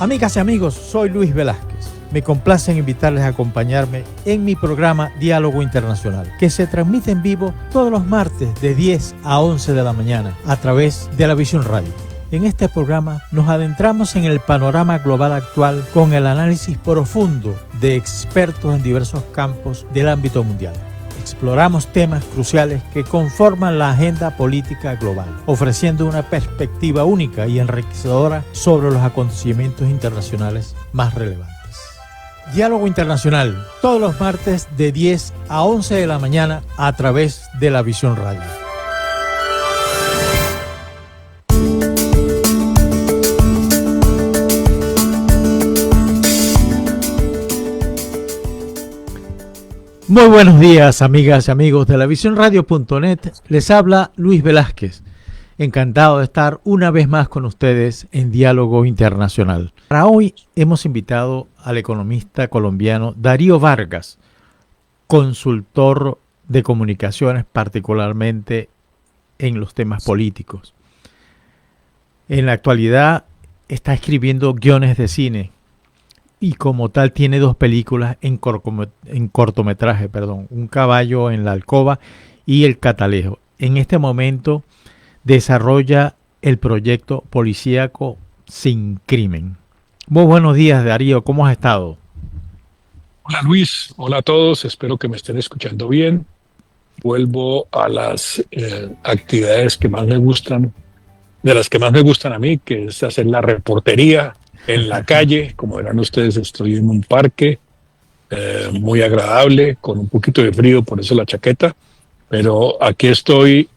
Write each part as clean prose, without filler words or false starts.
Amigas y amigos, soy Luis Velázquez. Me complace invitarles a acompañarme en mi programa Diálogo Internacional, que se transmite en vivo todos los martes de 10 a 11 de la mañana a través de la Visión Radio. En este programa nos adentramos en el panorama global actual con el análisis profundo de expertos en diversos campos del ámbito mundial. Exploramos temas cruciales que conforman la agenda política global, ofreciendo una perspectiva única y enriquecedora sobre los acontecimientos internacionales más relevantes. Diálogo Internacional, todos los martes de 10 a 11 de la mañana a través de la Visión Radio. Muy buenos días, amigas y amigos de la visiónradio.net. Les habla Luis Velázquez. Encantado de estar una vez más con ustedes en Diálogo Internacional. Para hoy hemos invitado al economista colombiano Darío Vargas, consultor de comunicaciones, particularmente en los temas políticos. En la actualidad está escribiendo guiones de cine. Y como tal tiene dos películas en cortometraje, Un caballo en la alcoba y El catalejo. En este momento desarrolla el proyecto policíaco Sin Crimen. Muy buenos días, Darío, ¿cómo has estado? Hola Luis, hola a todos, espero que me estén escuchando bien. Vuelvo a las actividades que más me gustan, de las que más me gustan a mí, que es hacer la reportería en la calle. Como verán ustedes, estoy en un parque muy agradable, con un poquito de frío, por eso la chaqueta, pero aquí estoy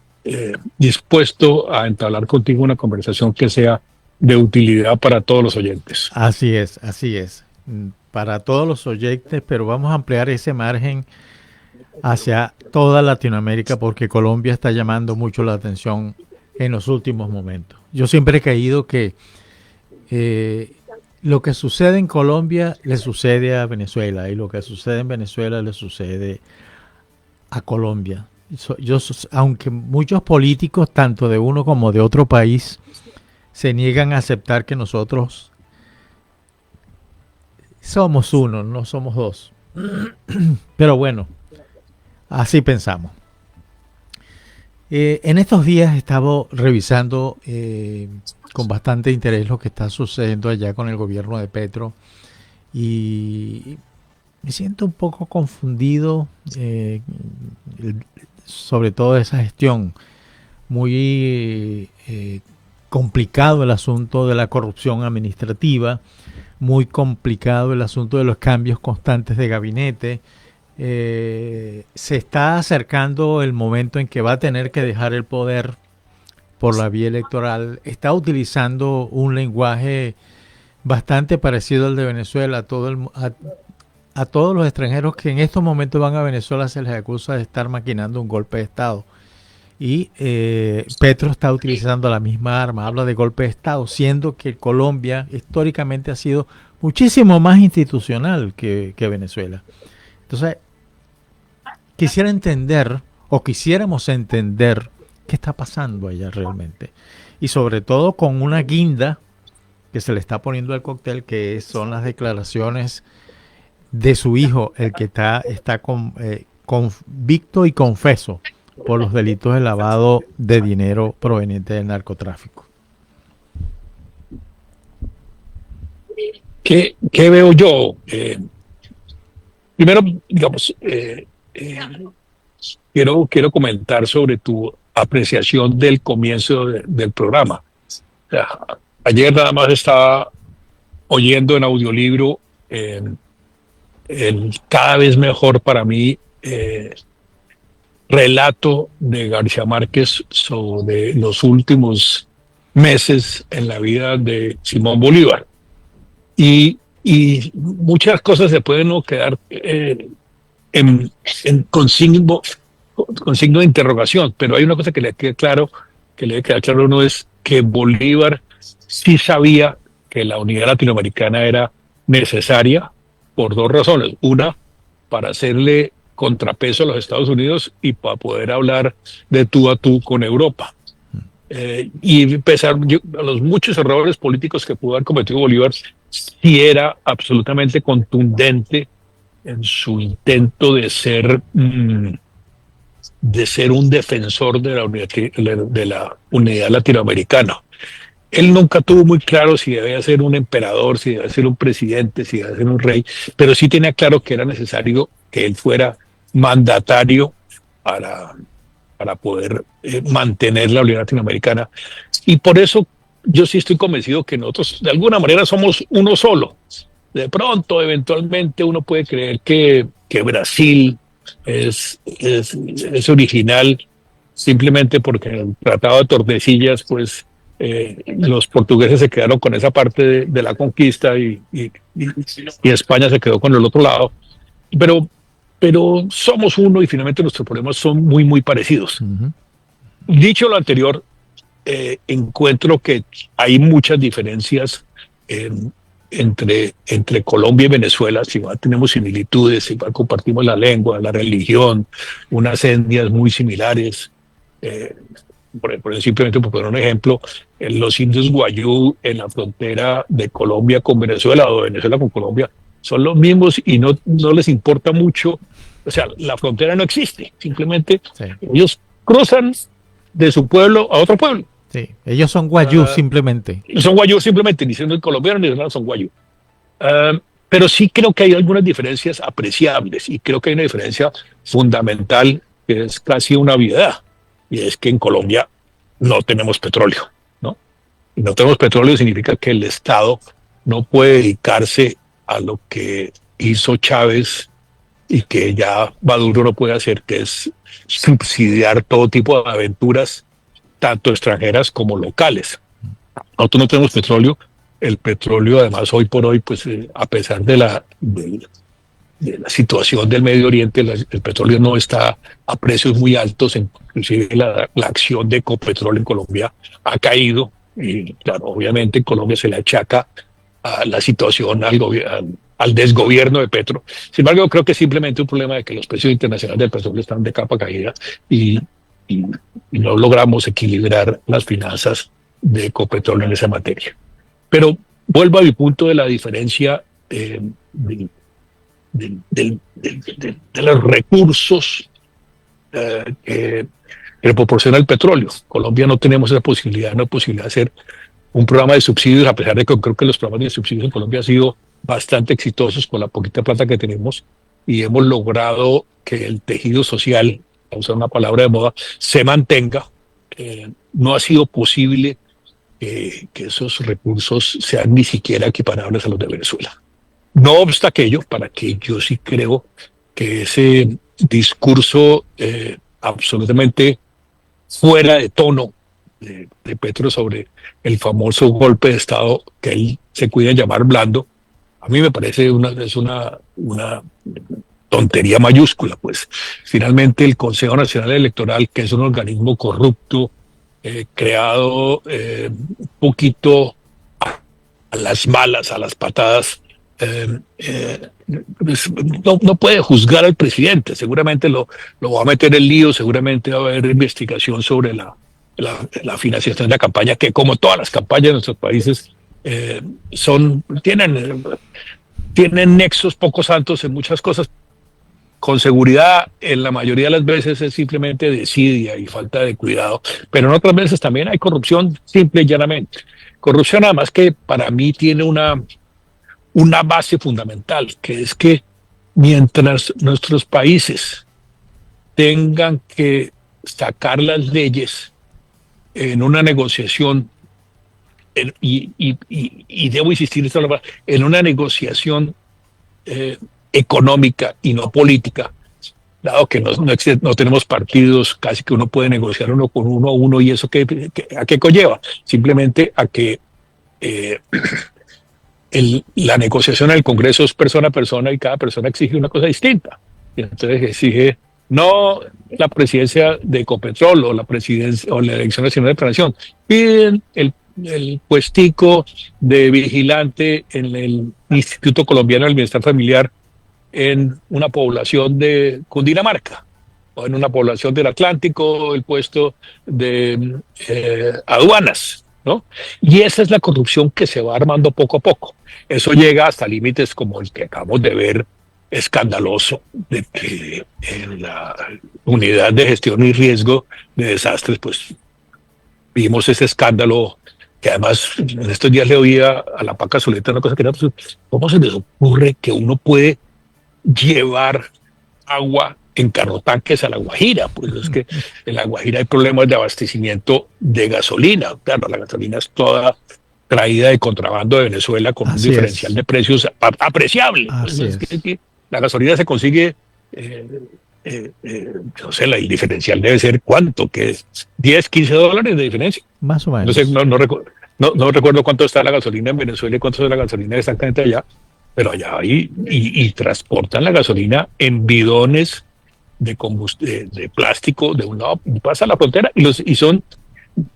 dispuesto a entablar contigo una conversación que sea de utilidad para todos los oyentes. Así es, para todos los oyentes, pero vamos a ampliar ese margen hacia toda Latinoamérica, porque Colombia está llamando mucho la atención en los últimos momentos. Yo siempre he creído que lo que sucede en Colombia le sucede a Venezuela, y lo que sucede en Venezuela le sucede a Colombia. Aunque muchos políticos, tanto de uno como de otro país, se niegan a aceptar que nosotros somos uno, no somos dos. Pero bueno, así pensamos. En estos días he estado revisando con bastante interés lo que está sucediendo allá con el gobierno de Petro, y me siento un poco confundido sobre todo esa gestión. Muy complicado el asunto de la corrupción administrativa, muy complicado el asunto de los cambios constantes de gabinete. Se está acercando el momento en que va a tener que dejar el poder por la vía electoral. Está utilizando un lenguaje bastante parecido al de Venezuela. A todos los extranjeros que en estos momentos van a Venezuela se les acusa de estar maquinando un golpe de Estado. Y Petro está utilizando la misma arma, habla de golpe de Estado, siendo que Colombia históricamente ha sido muchísimo más institucional que Venezuela. Entonces, quisiéramos entender qué está pasando allá realmente. Y sobre todo con una guinda que se le está poniendo al cóctel, que son las declaraciones de su hijo, el que está convicto y confeso por los delitos de lavado de dinero proveniente del narcotráfico. ¿Qué veo yo? Primero, digamos, quiero comentar sobre tu apreciación del comienzo del programa. O sea, ayer nada más estaba oyendo en audiolibro el cada vez mejor para mí relato de García Márquez sobre los últimos meses en la vida de Simón Bolívar. Y muchas cosas se pueden no quedar con signo de interrogación, pero hay una cosa que le debe quedar claro a uno, es que Bolívar sí sabía que la unidad latinoamericana era necesaria por dos razones. Una, para hacerle contrapeso a los Estados Unidos y para poder hablar de tú a tú con Europa. Y pesar a los muchos errores políticos que pudo haber cometido Bolívar, sí era absolutamente contundente en su intento de ser un defensor de la unidad latinoamericana. Él nunca tuvo muy claro si debía ser un emperador, si debía ser un presidente, si debía ser un rey, pero sí tenía claro que era necesario que él fuera mandatario para, para poder mantener la unidad latinoamericana. Y por eso yo sí estoy convencido que nosotros de alguna manera somos uno solo. De pronto, eventualmente, uno puede creer que Brasil es original simplemente porque en el Tratado de Tordesillas, pues los portugueses se quedaron con esa parte de la conquista y España se quedó con el otro lado. Pero, pero somos uno y finalmente nuestros problemas son muy, muy parecidos. Ujú. Dicho lo anterior, encuentro que hay muchas diferencias entre Colombia y Venezuela. Si igual tenemos similitudes, igual compartimos la lengua, la religión, unas etnias muy similares. Eh, simplemente por poner un ejemplo, los indios guayú en la frontera de Colombia con Venezuela o de Venezuela con Colombia son los mismos y no les importa mucho. O sea, la frontera no existe, simplemente Sí, ellos cruzan de su pueblo a otro pueblo. sí. Ellos son guayú simplemente. Son guayú simplemente, ni siendo colombianos ni venezolanos, son guayú. Pero sí creo que hay algunas diferencias apreciables y creo que hay una diferencia fundamental que es casi una obviedad, y es que en Colombia no tenemos petróleo, ¿no? Y no tenemos petróleo significa que el Estado no puede dedicarse a lo que hizo Chávez y que ya Maduro no puede hacer, que es subsidiar todo tipo de aventuras, tanto extranjeras como locales. Nosotros no tenemos petróleo. El petróleo, además, hoy por hoy, pues a pesar de la situación del Medio Oriente, el petróleo no está a precios muy altos, inclusive la acción de Ecopetrol en Colombia ha caído, y claro, obviamente en Colombia se le achaca a la situación al desgobierno de Petro. Sin embargo, yo creo que es simplemente un problema de que los precios internacionales del petróleo están de capa caída y, y, y no logramos equilibrar las finanzas de Ecopetrol en esa materia. Pero vuelvo a mi punto de la diferencia de, de los recursos que le proporciona el petróleo. Colombia no tenemos esa posibilidad, no posibilidad de hacer un programa de subsidios, a pesar de que creo que los programas de subsidios en Colombia han sido bastante exitosos con la poquita plata que tenemos y hemos logrado que el tejido social, a usar una palabra de moda, se mantenga. No ha sido posible que esos recursos sean ni siquiera equiparables a los de Venezuela. No obsta aquello, para que yo sí creo que ese discurso absolutamente fuera de tono de Petro sobre el famoso golpe de Estado que él se cuida de llamar blando, a mí me parece es una tontería mayúscula. Pues finalmente el Consejo Nacional Electoral, que es un organismo corrupto, creado un poquito a las malas, a las patadas, pues no puede juzgar al presidente. Seguramente lo va a meter en lío, seguramente va a haber investigación sobre la financiación de la campaña, que como todas las campañas de nuestros países tienen nexos poco santos en muchas cosas. Con seguridad, en la mayoría de las veces es simplemente desidia y falta de cuidado, pero en otras veces también hay corrupción simple y llanamente. Corrupción además que para mí tiene una base fundamental, que es que mientras nuestros países tengan que sacar las leyes en una negociación, y debo insistir en una negociación económica y no política, dado que no tenemos partidos, casi que uno puede negociar uno con uno a uno, y eso ¿a qué conlleva? Simplemente a que la negociación en el Congreso es persona a persona y cada persona exige una cosa distinta. Y entonces exige no la presidencia de Ecopetrol o la presidencia o la elección nacional de planación, piden el puestico de vigilante en el Instituto Colombiano del Bienestar Familiar en una población de Cundinamarca, o en una población del Atlántico, el puesto de aduanas, ¿no? Y esa es la corrupción que se va armando poco a poco. Eso llega hasta límites como el que acabamos de ver, escandaloso, de que en la unidad de gestión y riesgo de desastres, pues vimos ese escándalo que además en estos días le oía a la Paca Zuleta una cosa que era, pues, ¿cómo se les ocurre que uno puede llevar agua en carrotanques a La Guajira? Pues es que en La Guajira hay problemas de abastecimiento de gasolina. Claro, la gasolina es toda traída de contrabando de Venezuela con un diferencial de precios apreciable. Pues es que la gasolina se consigue, no sé, el diferencial debe ser ¿cuánto? ¿Que es 10, 15 dólares de diferencia? Más o menos. No sé, no recuerdo cuánto está la gasolina en Venezuela y cuánto está la gasolina exactamente allá, pero allá hay, y transportan la gasolina en bidones de plástico de un lado, y pasa la frontera, y son,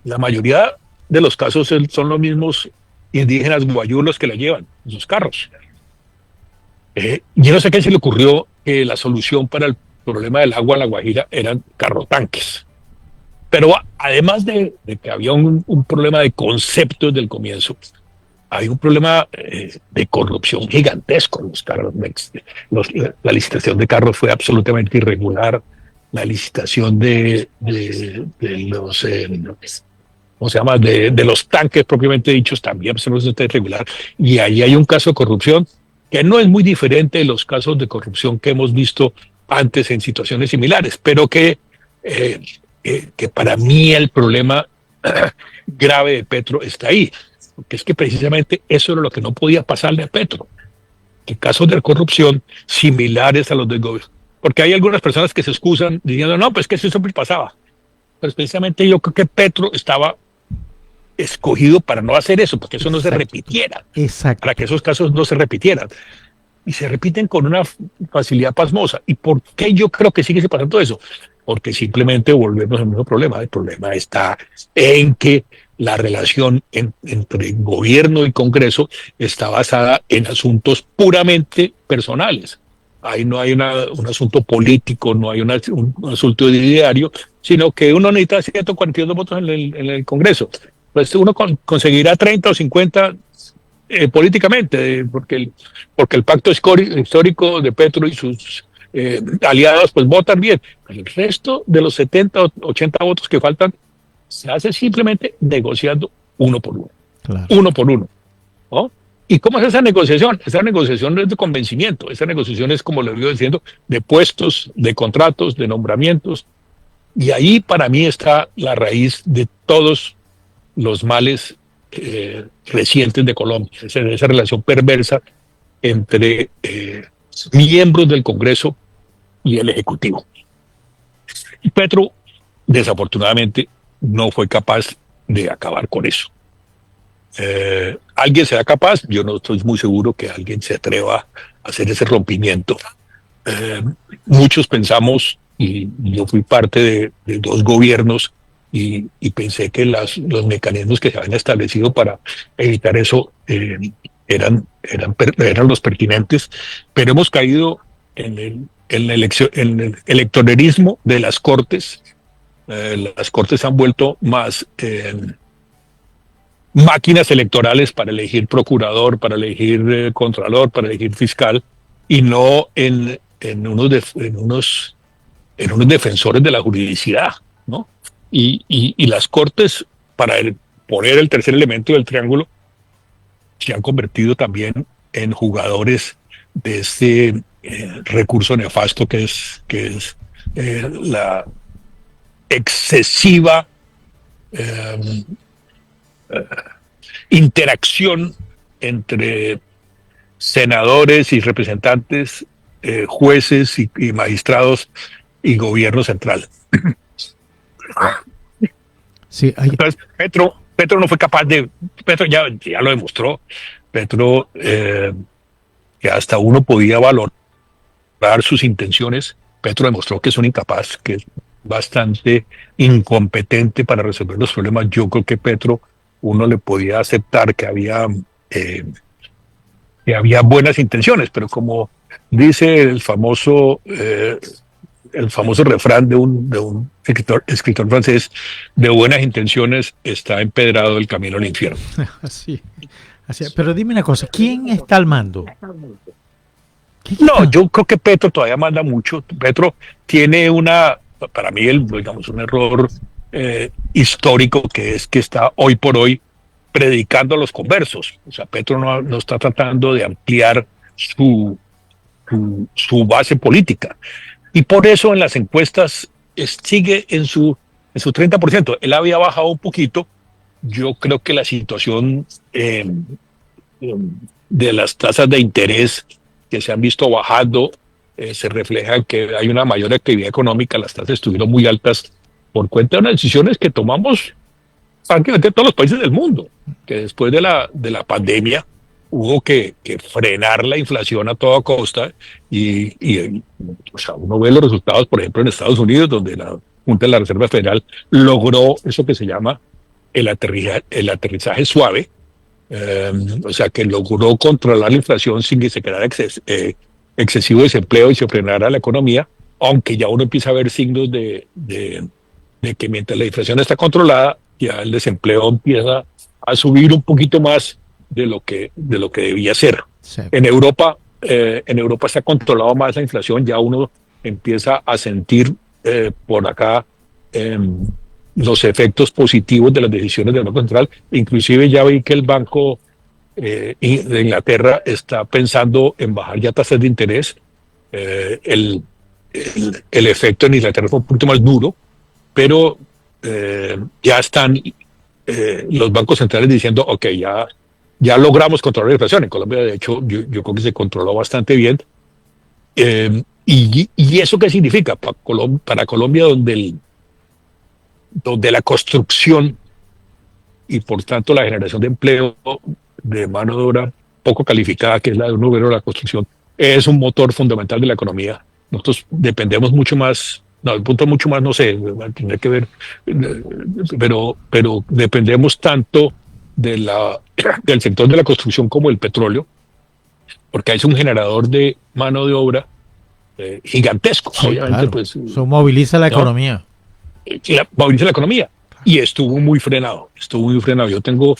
la mayoría de los casos son los mismos indígenas guayulos que la llevan en sus carros. Yo no sé qué se le ocurrió que la solución para el problema del agua en La Guajira eran carrotanques. Pero además de que había un problema de conceptos del comienzo, hay un problema de corrupción gigantesco en los carros. La licitación de carros fue absolutamente irregular. La licitación de los, ¿cómo se llama? De los tanques propiamente dichos también absolutamente irregular. Y ahí hay un caso de corrupción que no es muy diferente de los casos de corrupción que hemos visto antes en situaciones similares, pero que para mí el problema grave de Petro está ahí, porque es que precisamente eso era lo que no podía pasarle a Petro, que casos de corrupción similares a los del gobierno, porque hay algunas personas que se excusan diciendo, no, pues que eso siempre pasaba, pero precisamente yo creo que Petro estaba escogido para no hacer eso, para que eso no se repitiera, para que esos casos no se repitieran. Y se repiten con una facilidad pasmosa. ¿Y por qué yo creo que sigue pasando eso? Porque simplemente volvemos al mismo problema. El problema está en que la relación entre gobierno y Congreso está basada en asuntos puramente personales. Ahí no hay un asunto político, no hay un asunto diario, sino que uno necesita 142 votos en el Congreso. Pues uno conseguirá 30 o 50 políticamente, porque el pacto histórico de Petro y sus aliados pues votan bien. El resto de los 70 o 80 votos que faltan se hace simplemente negociando uno por uno. Claro. Uno por uno, ¿no? ¿Y cómo es esa negociación? Esa negociación no es de convencimiento, esa negociación es, como le digo diciendo, de puestos, de contratos, de nombramientos. Y ahí para mí está la raíz de todos los males recientes de Colombia, esa relación perversa entre miembros del Congreso y el Ejecutivo. Y Petro, desafortunadamente, no fue capaz de acabar con eso. ¿Alguien será capaz? Yo no estoy muy seguro que alguien se atreva a hacer ese rompimiento. Muchos pensamos, y yo fui parte de dos gobiernos, y pensé que los mecanismos que se habían establecido para evitar eso eran los pertinentes, pero hemos caído en el electorerismo de las Cortes. Las Cortes han vuelto más máquinas electorales para elegir procurador, para elegir contralor, para elegir fiscal, y no en unos defensores de la juridicidad, ¿no? Y las Cortes, para poner el tercer elemento del triángulo, se han convertido también en jugadores de este recurso nefasto que es la excesiva interacción entre senadores y representantes, jueces y magistrados y gobierno central. Sí, entonces Petro no fue capaz Petro ya lo demostró. Petro, que hasta uno podía valorar sus intenciones, Petro demostró que es un incapaz, que es bastante incompetente para resolver los problemas. Yo creo que Petro, uno le podía aceptar que había buenas intenciones, pero como dice el famoso refrán de un escritor francés, de buenas intenciones está empedrado el camino al infierno. Sí, Así, pero dime una cosa, ¿quién está al mando? No, yo creo que Petro todavía manda mucho. Petro tiene para mí, digamos, un error histórico, que es que está hoy por hoy predicando a los conversos. O sea, Petro no está tratando de ampliar su base política. Y por eso en las encuestas sigue en su 30%. Él había bajado un poquito. Yo creo que la situación de las tasas de interés que se han visto bajando se refleja en que hay una mayor actividad económica. Las tasas estuvieron muy altas por cuenta de unas decisiones que tomamos prácticamente todos los países del mundo, que después de la pandemia hubo que frenar la inflación a toda costa y o sea, uno ve los resultados, por ejemplo, en Estados Unidos, donde la Junta de la Reserva Federal logró eso que se llama el aterrizaje suave, o sea, que logró controlar la inflación sin que se creara excesivo desempleo y se frenara la economía, aunque ya uno empieza a ver signos de que mientras la inflación está controlada, ya el desempleo empieza a subir un poquito más de lo que debía ser. Sí. En Europa se ha controlado más la inflación, ya uno empieza a sentir por acá los efectos positivos de las decisiones del Banco Central. Inclusive ya vi que el Banco de Inglaterra está pensando en bajar ya tasas de interés. El efecto en Inglaterra fue un poquito más duro, pero ya están los bancos centrales diciendo, ok, ya logramos controlar la inflación. En Colombia, de hecho, yo creo que se controló bastante bien. ¿Y eso qué significa? Para Colombia, donde la construcción y por tanto la generación de empleo de mano de obra poco calificada, que es la de un obrero de la construcción, es un motor fundamental de la economía. Nosotros dependemos mucho más, no, el punto mucho más, no sé, tendría que ver, pero dependemos tanto del sector de la construcción como el petróleo, porque es un generador de mano de obra gigantesco. Sí, obviamente, claro. Pues, eso moviliza la economía. Moviliza la economía. Y estuvo muy frenado. Yo tengo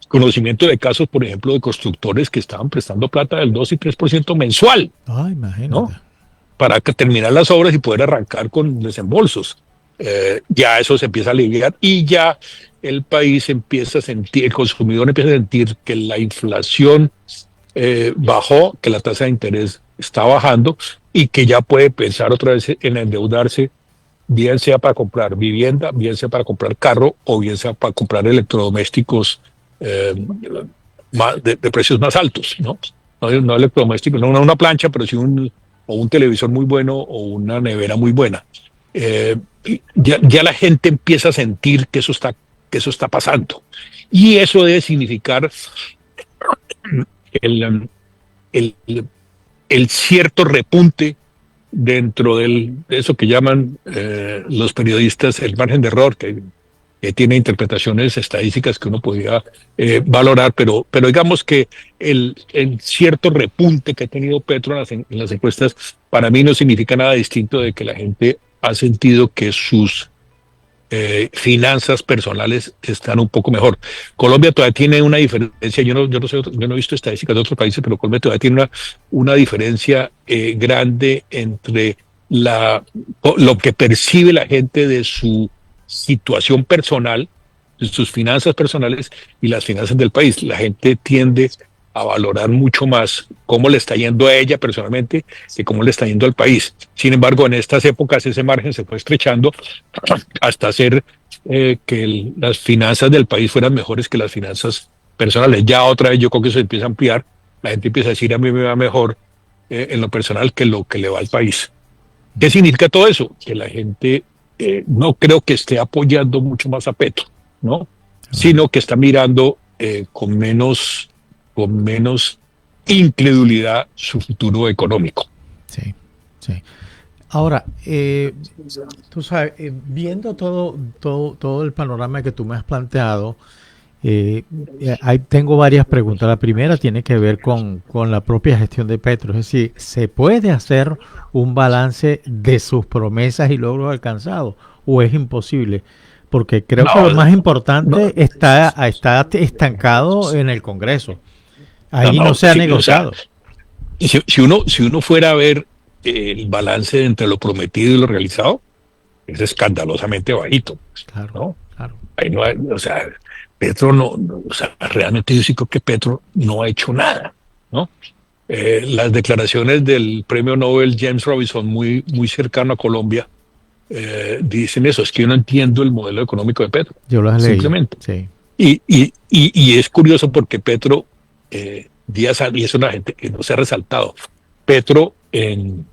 conocimiento de casos, por ejemplo, de constructores que estaban prestando plata del 2 y 3% mensual. Imagínate. ¿No? Para terminar las obras y poder arrancar con desembolsos. Ya eso se empieza a aliviar y ya el país empieza a sentir, el consumidor empieza a sentir que la inflación bajó, que la tasa de interés está bajando y que ya puede pensar otra vez en endeudarse, bien sea para comprar vivienda, bien sea para comprar carro o bien sea para comprar electrodomésticos de precios más altos, ¿no? No electrodomésticos, no una plancha, pero sí un televisor muy bueno o una nevera muy buena. Ya la gente empieza a sentir que eso está pasando. Y eso debe significar el cierto repunte dentro de eso que llaman los periodistas el margen de error, que tiene interpretaciones estadísticas que uno podría valorar, pero digamos que el cierto repunte que ha tenido Petro en las encuestas para mí no significa nada distinto de que la gente ha sentido que sus finanzas personales están un poco mejor. Colombia todavía tiene una diferencia, yo no he visto estadísticas de otros países, pero Colombia todavía tiene una diferencia grande entre lo que percibe la gente de su situación personal, de sus finanzas personales y las finanzas del país. La gente tiende a valorar mucho más cómo le está yendo a ella personalmente que cómo le está yendo al país. Sin embargo, en estas épocas ese margen se fue estrechando hasta hacer que las finanzas del país fueran mejores que las finanzas personales. Ya otra vez yo creo que eso se empieza a ampliar. La gente empieza a decir, a mí me va mejor en lo personal que lo que le va al país. ¿Qué significa todo eso? Que la gente no creo que esté apoyando mucho más a Petro, ¿no? Sino que está mirando con menos incredulidad su futuro económico. Sí, sí. Ahora, tú sabes, viendo todo el panorama que tú me has planteado, tengo varias preguntas. La primera tiene que ver con la propia gestión de Petro. Es decir, ¿se puede hacer un balance de sus promesas y logros alcanzados o es imposible? porque creo que lo más importante está estancado en el Congreso. Ahí no se ha negociado. O sea, si uno fuera a ver el balance entre lo prometido y lo realizado, es escandalosamente bajito. Claro, ¿no? claro. Ahí no hay, o sea, Petro no, o sea, realmente yo sí creo que Petro no ha hecho nada, ¿no? Las declaraciones del premio Nobel James Robinson, muy cercano a Colombia, dicen eso, es que yo no entiendo el modelo económico de Petro. Yo lo he leído. Simplemente. Sí. Y es curioso porque Petro, y es una gente que no se ha resaltado, Petro en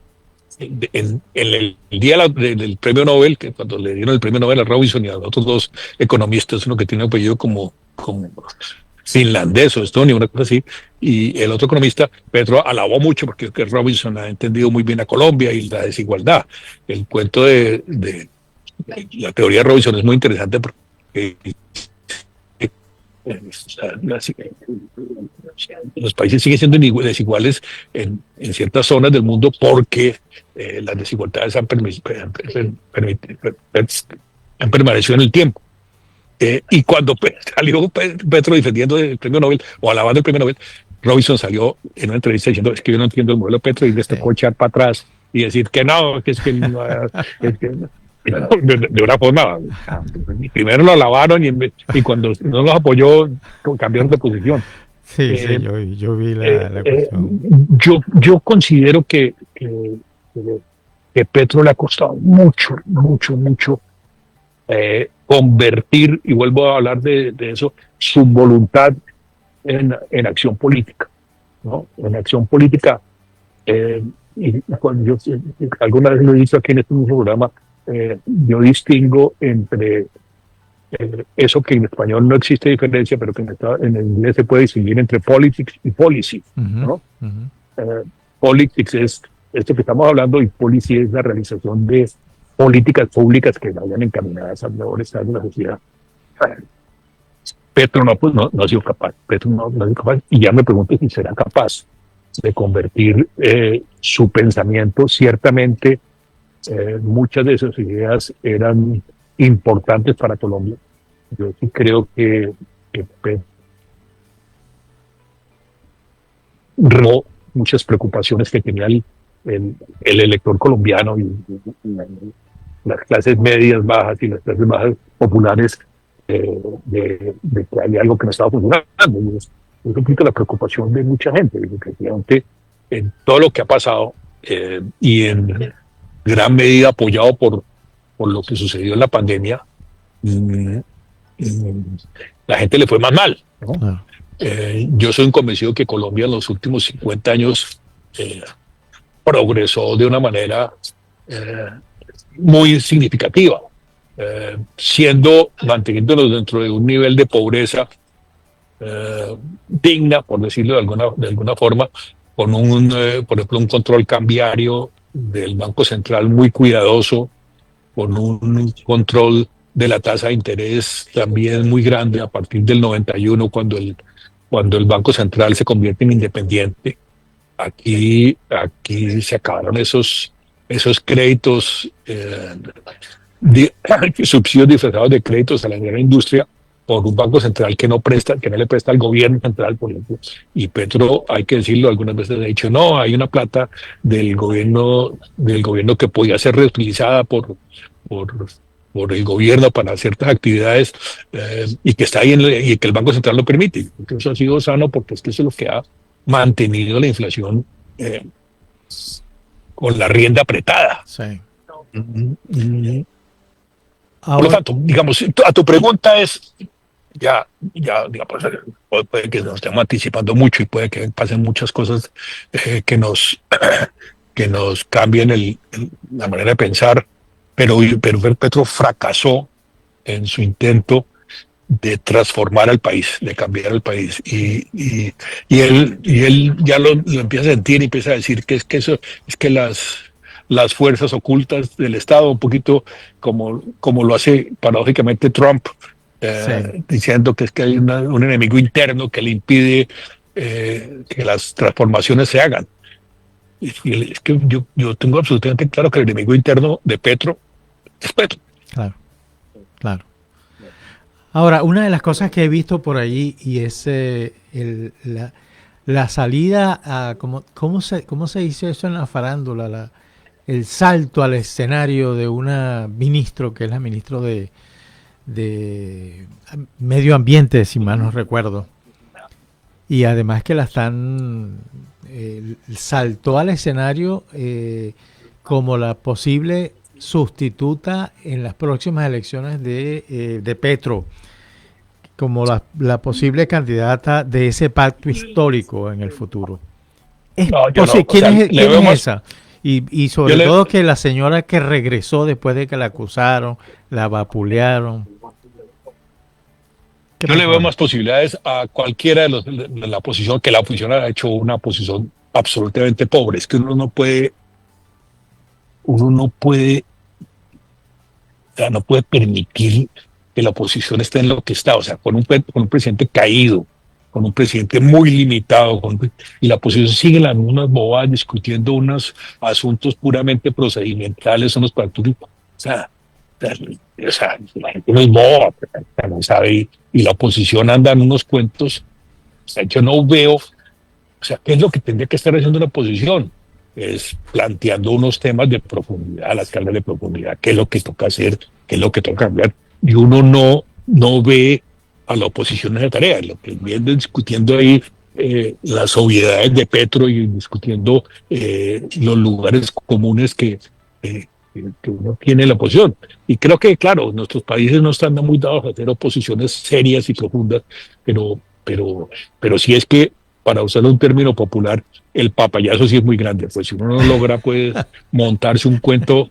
el día del premio Nobel, que cuando le dieron el premio Nobel a Robinson y a otros dos economistas, uno que tiene un apellido como finlandés o estonio, una cosa así, y el otro economista, Petro, alabó mucho porque Robinson ha entendido muy bien a Colombia y la desigualdad. El cuento de la teoría de Robinson es muy interesante porque los países siguen siendo desiguales en ciertas zonas del mundo porque las desigualdades han permanecido en el tiempo. Y cuando salió Petro defendiendo el premio Nobel o alabando el premio Nobel, Robinson salió en una entrevista diciendo es que yo no entiendo el modelo de Petro y les tocó echar para atrás y decir que no, que es que no, de una forma, primero lo alabaron y cuando no los apoyó cambiaron de posición. Sí, yo vi la cuestión. Yo considero que Petro le ha costado mucho convertir, y vuelvo a hablar de eso, su voluntad en acción política, ¿no? En acción política. Y cuando yo alguna vez lo he dicho aquí en este mismo programa, yo distingo entre eso que en español no existe diferencia, pero que en inglés se puede distinguir entre politics y policy, ¿no? Politics es esto que estamos hablando y policy es la realización de políticas públicas que vayan encaminadas al mejor estado de la sociedad. Petro no ha sido capaz. Petro no ha sido capaz y ya me pregunto si será capaz de convertir su pensamiento. Ciertamente muchas de esas ideas eran importantes para Colombia. Yo sí creo que muchas preocupaciones que tenía el elector colombiano y las clases medias bajas y las clases bajas populares de que hay algo que no estaba funcionando. Eso implica la preocupación de mucha gente, efectivamente, en todo lo que ha pasado y en gran medida apoyado por lo que sucedió en la pandemia, la gente le fue más mal, ¿no? Yo soy un convencido que Colombia en los últimos 50 años progresó de una manera muy significativa, manteniéndonos dentro de un nivel de pobreza digna, por decirlo de alguna forma, con por ejemplo, un control cambiario del Banco Central muy cuidadoso, con un control de la tasa de interés también muy grande a partir del 91, cuando el Banco Central se convierte en independiente. Aquí se acabaron esos créditos, subsidios disfrazados de créditos a la gran industria por un banco central que no le presta al gobierno central, por ejemplo. Y Petro, hay que decirlo, algunas veces ha dicho, no, hay una plata del gobierno que podía ser reutilizada por el gobierno para ciertas actividades y que está ahí y que el Banco Central lo permite. Eso ha sido sano porque es que eso es lo que ha mantenido la inflación con la rienda apretada. Sí. Por lo tanto, digamos, a tu pregunta es, ya digamos, puede que nos estemos anticipando mucho y puede que pasen muchas cosas que nos cambien la manera de pensar, pero Petro fracasó en su intento de transformar al país, de cambiar al país, y él ya lo empieza a sentir y empieza a decir que eso es que las fuerzas ocultas del Estado, un poquito como lo hace paradójicamente Trump, diciendo que es que hay un enemigo interno que le impide que las transformaciones se hagan. Y es que yo tengo absolutamente claro que el enemigo interno de Petro es Petro. Claro. Ahora, una de las cosas que he visto por allí y es la salida a, ¿cómo se dice eso en la farándula? El salto al escenario de una ministro, que es la ministro de Medio Ambiente, si mal no recuerdo. Y además que la están, saltó al escenario como la posible sustituta en las próximas elecciones de Petro, como la posible candidata de ese pacto histórico en el futuro. No, yo no, o ¿Quién sea, es, le quién veo es más, esa? Y yo sobre todo que la señora que regresó después de que la acusaron, la vapulearon. ¿Qué Yo le pasó veo ahí? más posibilidades a cualquiera de la oposición, que la oposición ha hecho una posición absolutamente pobre. Es que uno no puede, o sea, no puede permitir que la oposición esté en lo que está, o sea, con un presidente caído, con un presidente muy limitado, y la oposición sigue las mismas bobadas discutiendo unos asuntos puramente procedimentales, unos partidos, o sea, la gente no es boba, no sabe, y la oposición anda en unos cuentos. O sea, yo no veo, o sea, ¿qué es lo que tendría que estar haciendo la oposición? Es planteando unos temas de profundidad, las cargas de profundidad, qué es lo que toca hacer, qué es lo que toca cambiar. Y uno no ve a la oposición en esa tarea, lo que viene discutiendo ahí las obviedades de Petro y discutiendo los lugares comunes que uno tiene en la oposición. Y creo que, claro, nuestros países no están muy dados a hacer oposiciones serias y profundas, pero sí es que, para usar un término popular, el papayazo sí es muy grande. Pues si uno no logra, pues, montarse un cuento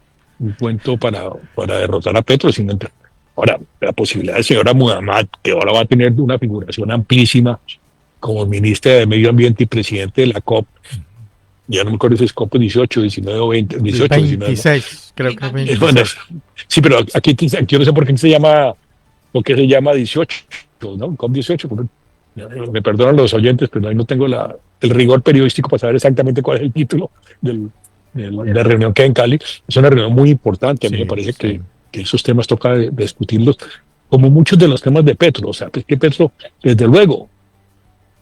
para derrotar a Petro, sin entrar. Ahora, la posibilidad de señora Muhammad, que ahora va a tener una figuración amplísima como ministra de Medio Ambiente y presidente de la COP, ya no me acuerdo si es COP 18, 19 o 20, 18, 19, ¿no? 26, creo que es Bueno, 26. sí, pero aquí no sé por qué se llama 18, ¿no? COP 18. Me perdonan los oyentes, pero ahí no tengo el rigor periodístico para saber exactamente cuál es el título de la reunión que hay en Cali. Es una reunión muy importante. A mí me Sí, parece sí. que esos temas toca de discutirlos, como muchos de los temas de Petro. O sea, pues que Petro, desde luego,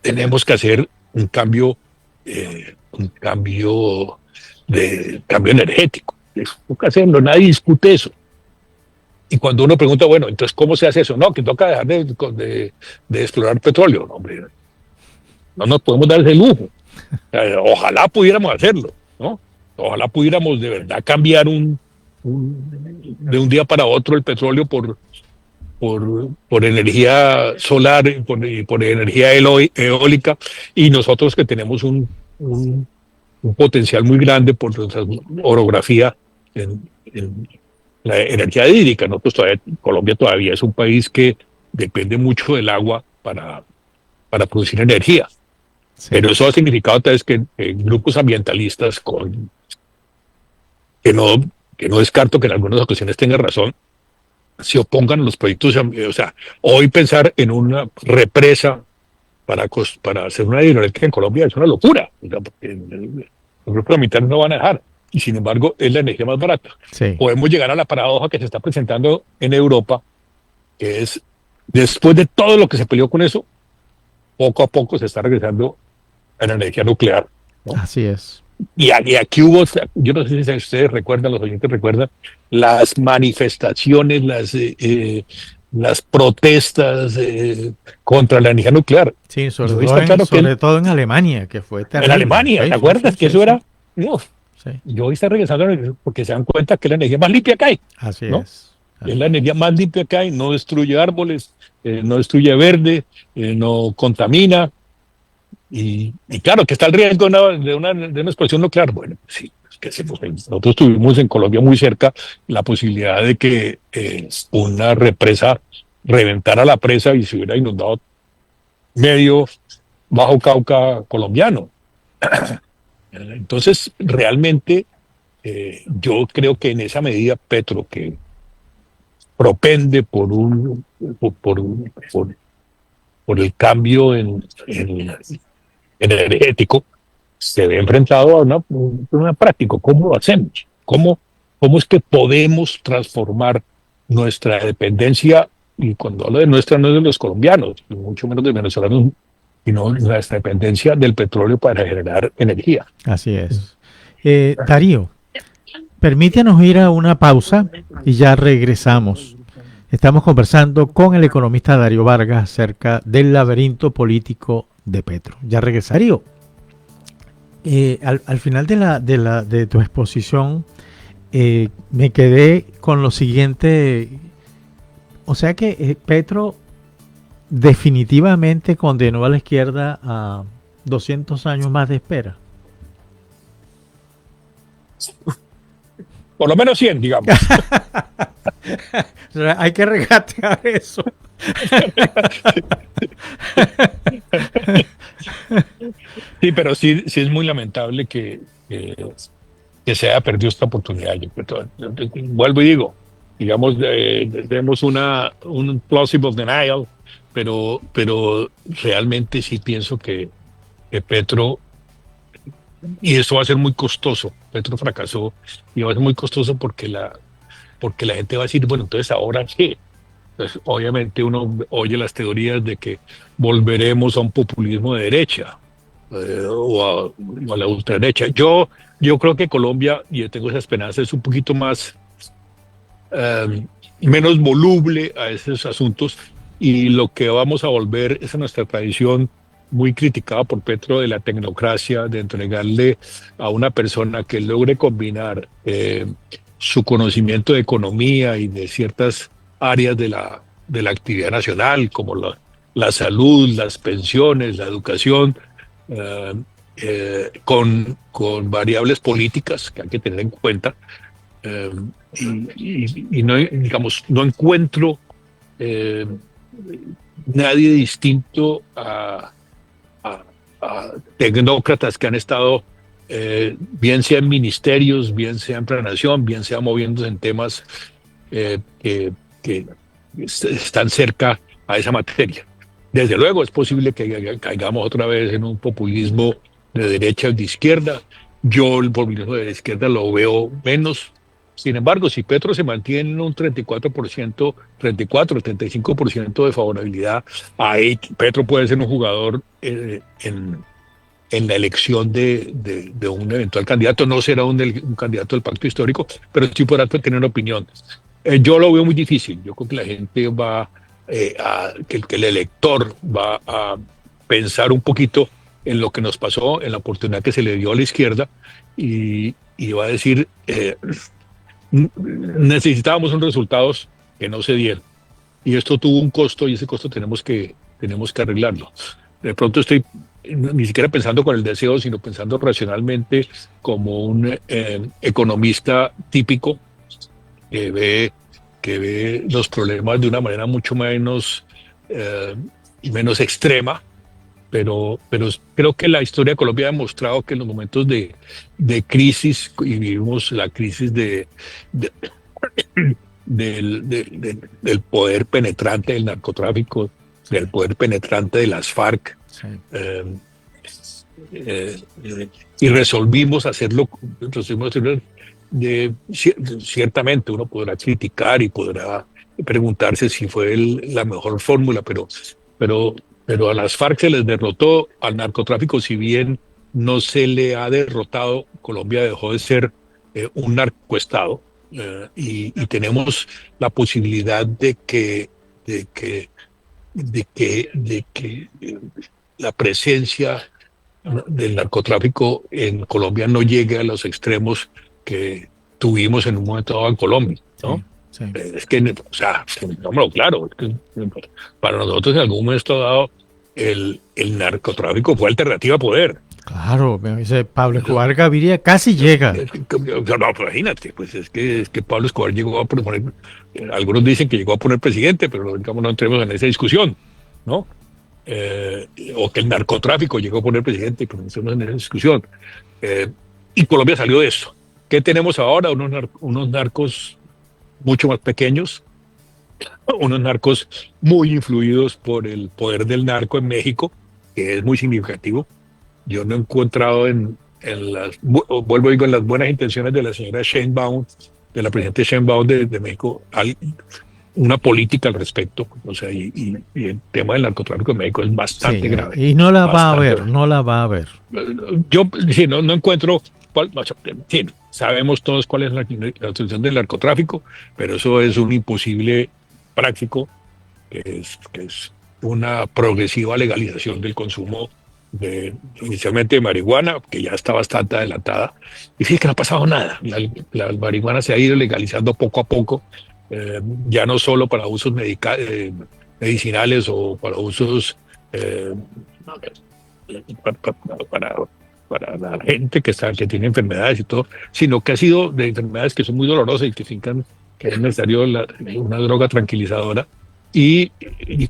tenemos que hacer un cambio energético. Eso toca hacerlo, nadie discute eso. Y cuando uno pregunta, bueno, entonces, ¿cómo se hace eso? No, que toca dejar de explorar petróleo. No, hombre, no nos podemos dar ese lujo. Ojalá pudiéramos hacerlo, ¿no? Ojalá pudiéramos de verdad cambiar de un día para otro el petróleo por energía solar y por energía eólica, y nosotros que tenemos un potencial muy grande por nuestra orografía en la energía hídrica. Colombia todavía es un país que depende mucho del agua para producir energía. Sí. Pero eso ha significado tal vez que grupos ambientalistas que no, que no descarto que en algunas ocasiones tengan razón, se opongan a los proyectos. O sea, hoy pensar en una represa para hacer una hidroeléctrica en Colombia es una locura, o sea, porque los grupos ambientales no van a dejar, y sin embargo es la energía más barata. Sí. Podemos llegar a la paradoja que se está presentando en Europa, que es, después de todo lo que se peleó con eso, poco a poco se está regresando a la energía nuclear, ¿no? Así es. Y aquí hubo, yo no sé si ustedes recuerdan, los oyentes recuerdan, las manifestaciones, las protestas contra la energía nuclear. Sí, Y hoy está claro que sobre todo en Alemania, que fue en terrible. Alemania, ¿te Sí, sí, acuerdas sí, que sí, eso sí. era? No, Sí. y hoy está regresando porque se dan cuenta que es la energía más limpia que hay, Así ¿no? es. Es Así la es. energía más limpia que hay, no destruye árboles, no destruye verde, no contamina. Y claro, que está el riesgo de una explosión nuclear. Bueno, sí, que nosotros tuvimos en Colombia muy cerca la posibilidad de que una represa reventara la presa y se hubiera inundado medio Bajo Cauca colombiano. Entonces, realmente, yo creo que en esa medida Petro, que propende por el cambio en energético, se ve enfrentado a una práctica. ¿Cómo lo hacemos? ¿Cómo es que podemos transformar nuestra dependencia y cuando hablo de nuestra no es de los colombianos, y mucho menos de venezolanos, sino nuestra dependencia del petróleo para generar energía. Así es. Darío, permítanos ir a una pausa y ya regresamos. Estamos conversando con el economista Darío Vargas acerca del laberinto político de Petro. Ya regresaría. Al final de tu exposición me quedé con lo siguiente. O sea que Petro definitivamente condenó a la izquierda a 200 años más de espera. Por lo menos 100, digamos. O sea, hay que regatear eso. Sí, pero sí, sí es muy lamentable que se haya perdido esta oportunidad. Vuelvo y digo, digamos, tenemos un plausible denial, pero realmente sí pienso que Petro, y eso va a ser muy costoso, Petro fracasó y va a ser muy costoso porque la gente va a decir, bueno, entonces ahora qué. Entonces, obviamente uno oye las teorías de que volveremos a un populismo de derecha o a la ultraderecha. Yo creo que Colombia, y yo tengo esa esperanza, es un poquito más menos voluble a esos asuntos, y lo que vamos a volver es a nuestra tradición muy criticada por Petro de la tecnocracia, de entregarle a una persona que logre combinar su conocimiento de economía y de ciertas áreas de la actividad nacional, como la salud, las pensiones, la educación, eh, con variables políticas que hay que tener en cuenta. eh, y no, digamos, no encuentro eh, nadie distinto a tecnócratas que han estado, bien sea en ministerios, bien sea en planación, bien sea moviéndose en temas que están cerca a esa materia. Desde luego es posible que caigamos otra vez en un populismo de derecha o de izquierda. Yo el populismo de la izquierda lo veo menos. Sin embargo, si Petro se mantiene en un 34%, 34, 35% de favorabilidad, ahí Petro puede ser un jugador en la elección de un eventual candidato. No será un candidato del pacto histórico, pero sí podrá tener opinión. Yo lo veo muy difícil. Yo creo que la gente va que el elector va a pensar un poquito en lo que nos pasó, en la oportunidad que se le dio a la izquierda, y va a decir, necesitábamos unos resultados que no se dieron. Y esto tuvo un costo, y ese costo tenemos que arreglarlo. De pronto estoy ni siquiera pensando con el deseo, sino pensando racionalmente como un economista típico que ve los problemas de una manera mucho menos extrema, pero creo que la historia de Colombia ha demostrado que en los momentos de crisis, y vivimos la crisis del poder penetrante del narcotráfico, del poder penetrante de las FARC, Sí. y resolvimos hacerlo ciertamente uno podrá criticar y podrá preguntarse si fue la mejor fórmula, pero, pero a las FARC se les derrotó, al narcotráfico, si bien no se le ha derrotado, Colombia dejó de ser un narcoestado, y tenemos la posibilidad de que la presencia del narcotráfico en Colombia no llegue a los extremos que tuvimos en un momento dado en Colombia, ¿no? Sí, sí. Es que, o sea, no, claro, es que para nosotros en algún momento dado el narcotráfico fue alternativa a poder. Claro, me dice Pablo Escobar Gaviria casi llega. No, pues imagínate, pues es que Pablo Escobar llegó a proponer, algunos dicen que llegó a poner presidente, pero digamos no entremos en esa discusión, ¿no? O que el narcotráfico llegó a poner presidente, pero no entremos en esa discusión. Y Colombia salió de eso. ¿Qué tenemos ahora? Unos narcos mucho más pequeños, unos narcos muy influidos por el poder del narco en México, que es muy significativo. Yo no he encontrado vuelvo a digo, en las buenas intenciones de la señora Sheinbaum, de la presidenta Sheinbaum de México, una política al respecto. O sea, y el tema del narcotráfico en México es bastante grave. Y no la va a ver, no la va a ver. Yo sí, no encuentro cuál, sí, sabemos todos cuál es la solución del narcotráfico, pero eso es un imposible práctico, que es una progresiva legalización del consumo inicialmente de marihuana, que ya está bastante adelantada, y sí que no ha pasado nada. La marihuana se ha ido legalizando poco a poco, ya no solo para usos medicinales o para usos eh, para, para la gente que tiene enfermedades y todo, sino que ha sido de enfermedades que son muy dolorosas y que significan que es necesario una droga tranquilizadora. Y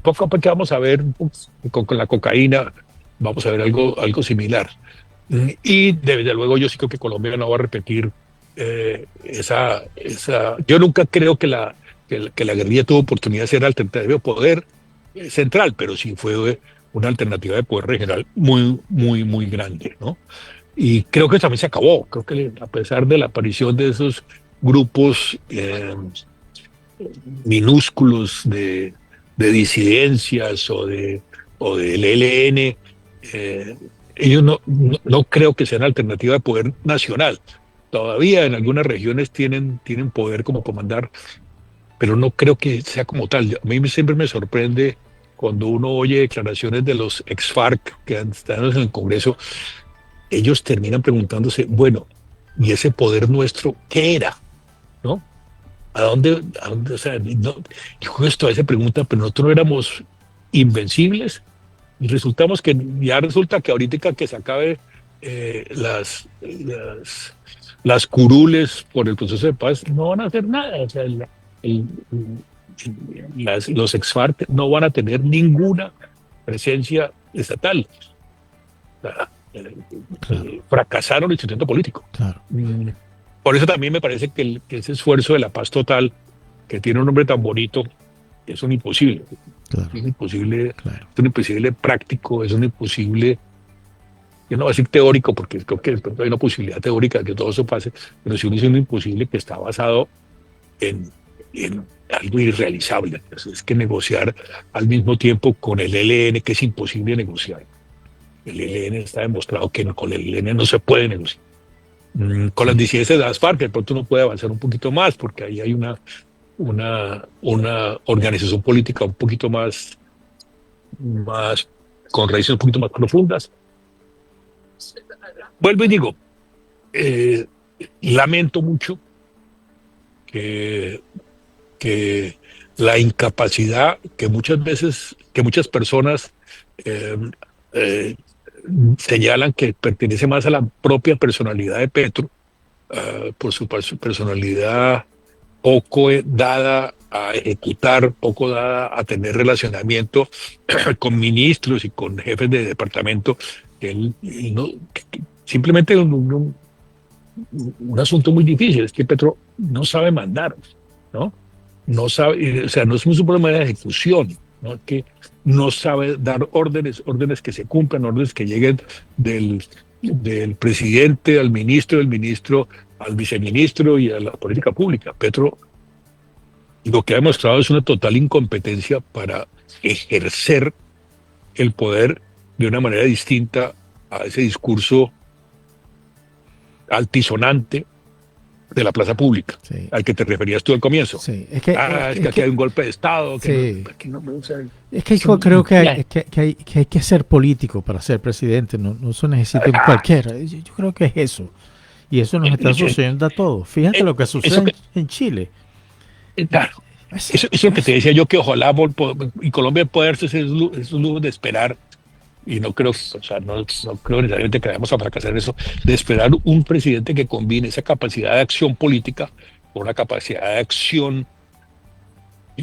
poco a poco vamos a ver con la cocaína, vamos a ver algo similar. Y desde luego yo sí creo que Colombia no va a repetir esa. Yo nunca creo que la guerrilla tuvo oportunidad de ser alternativa de poder central, pero sí fue una alternativa de poder regional muy, muy, muy grande, ¿no? Y creo que también se acabó. Creo que a pesar de la aparición de esos grupos minúsculos de disidencias o del ELN, ellos no creo que sean alternativa de poder nacional. Todavía en algunas regiones tienen poder como comandar, pero no creo que sea como tal. A mí siempre me sorprende cuando uno oye declaraciones de los ex-FARC que están en el Congreso. Ellos terminan preguntándose, bueno, ¿y ese poder nuestro qué era? ¿No? ¿A dónde? O sea, no, y justo a esa pregunta, pero nosotros no éramos invencibles. Y resulta que ahorita que se acabe las curules por el proceso de paz, no van a hacer nada. O sea, el- los ex-FARC no van a tener ninguna presencia estatal. O sea, Claro, fracasaron el intento político. claro, Por eso también me parece que ese esfuerzo de la paz total, que tiene un nombre tan bonito, es un imposible. claro, claro. Es un imposible práctico, es un imposible, yo no voy a decir teórico, porque creo que hay una posibilidad teórica de que todo eso pase, pero sí un imposible que está basado en algo irrealizable. Es que negociar al mismo tiempo con el ELN, que es imposible negociar. El ELN está demostrado que con el ELN no se puede negociar. Con las disidencias de las FARC, de pronto uno puede avanzar un poquito más, porque ahí hay una organización política un poquito más, con raíces un poquito más profundas. Vuelvo y digo, eh, lamento mucho que, que la incapacidad que muchas personas eh, eh, señalan que pertenece más a la propia personalidad de Petro, por su personalidad poco dada a ejecutar, poco dada a tener relacionamiento con ministros y con jefes de departamento, que él no, simplemente un asunto muy difícil, es que Petro no sabe mandar, ¿no? No sabe, o sea, no es un problema de ejecución, ¿no? Que no sabe dar órdenes que se cumplan, órdenes que lleguen del presidente al ministro, del ministro al viceministro y a la política pública. Petro lo que ha demostrado es una total incompetencia para ejercer el poder de una manera distinta a ese discurso altisonante de la plaza pública, Sí, al que te referías tú al comienzo. sí. Es que aquí hay un golpe de Estado. Sí. O sea, Es que yo creo que hay que ser político para ser presidente, no se necesita un cualquiera. Yo creo que es eso. Y eso nos está sucediendo a todos. Fíjate lo que sucede en Chile. Claro, eso es lo que te decía yo, que ojalá y Colombia pueda darse esos lujos de esperar, y no creo, o sea, no creo necesariamente que vayamos a fracasar en eso, de esperar un presidente que combine esa capacidad de acción política con una capacidad de acción.